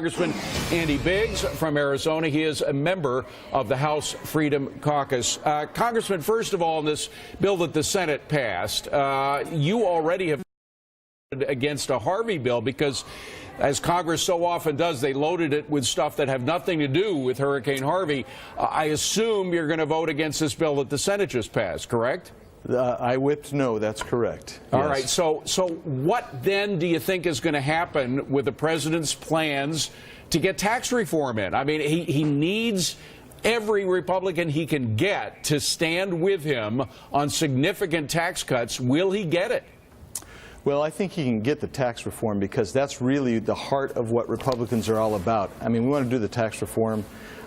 Congressman Andy Biggs from Arizona. He is a member of the House Freedom Caucus. Congressman, first of all, in this bill that the Senate passed, you already have voted against a Harvey bill because, as Congress so often does, they loaded it with stuff that have nothing to do with Hurricane Harvey. I assume you're going to vote against this bill that the Senate just passed, correct? I whipped no, that's correct. All right, so what then do you think is going to happen with the president's plans to get tax reform in? I mean, he needs every Republican he can get to stand with him on significant tax cuts. Will he get it? Well, I think he can get the tax reform because that's really the heart of what Republicans are all about. I mean, we want to do the tax reform.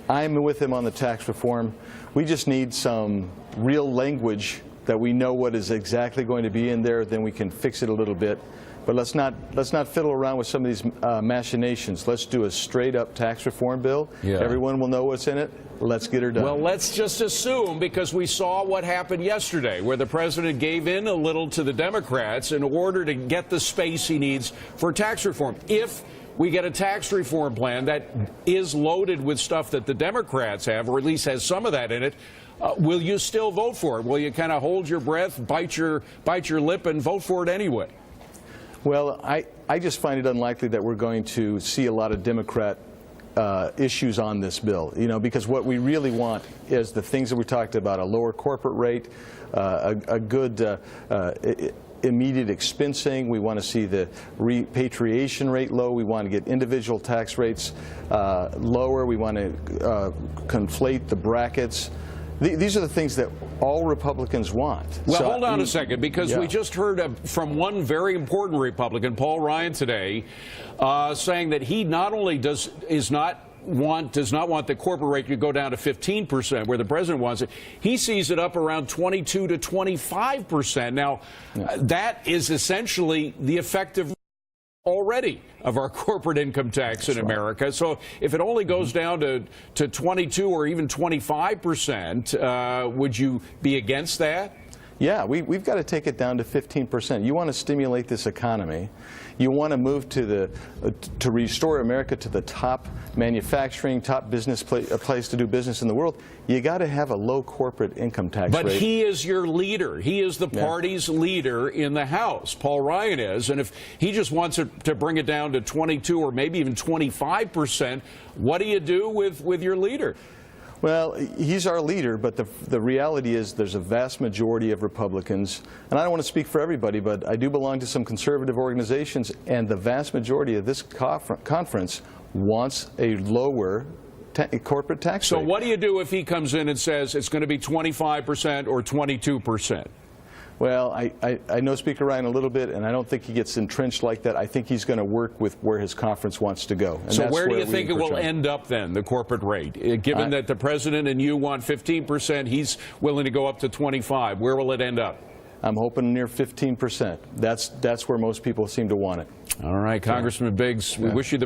I'm with him on the tax reform. We just need some real language that we know what is exactly going to be in there, then we can fix it a little bit. But let's not fiddle around with some of these machinations. Let's do a straight-up tax reform bill. Yeah. Everyone will know what's in it. Let's get her done. Well, let's just assume, because we saw what happened yesterday, where the president gave in a little to the Democrats in order to get the space he needs for tax reform. If we get a tax reform plan that is loaded with stuff that the Democrats have, or at least has some of that in it, will you still vote for it? Will you kind of hold your breath, bite your lip, and vote for it anyway? Well, I just find it unlikely that we're going to see a lot of Democrat issues on this bill, you know, because what we really want is the things that we talked about: a lower corporate rate, a good immediate expensing. We want to see the repatriation rate low. We want to get individual tax rates lower. We want to conflate the brackets. These are the things that all Republicans want. Well, hold on a second, because we just heard from one very important Republican, Paul Ryan, today, saying that he not only does not want the corporate rate to go down to 15%, where the president wants it. He sees it up around 22 to 25%. Now, that is essentially the effective already of our corporate income tax in America. So if it only goes down to 22 or even 25%, would you be against that? Yeah, we've got to take it down to 15%. You want to stimulate this economy. You want to move to restore America to the top manufacturing, top business place to do business in the world. You got to have a low corporate income tax rate. But he is your leader. He is the party's leader in the House. Paul Ryan is. And if he just wants to bring it down to 22 or maybe even 25%, what do you do with your leader? Well, he's our leader, but the reality is there's a vast majority of Republicans, and I don't want to speak for everybody, but I do belong to some conservative organizations, and the vast majority of this conference wants a lower corporate tax rate. So what do you do if he comes in and says it's going to be 25% or 22%? Well, I know Speaker Ryan a little bit, and I don't think he gets entrenched like that. I think he's going to work with where his conference wants to go. And so where do you think it will end up then, the corporate rate? Given that the president and you want 15%, he's willing to go up to 25%. Where will it end up? I'm hoping near 15%. That's where most people seem to want it. All right, Congressman Biggs, we wish you the best.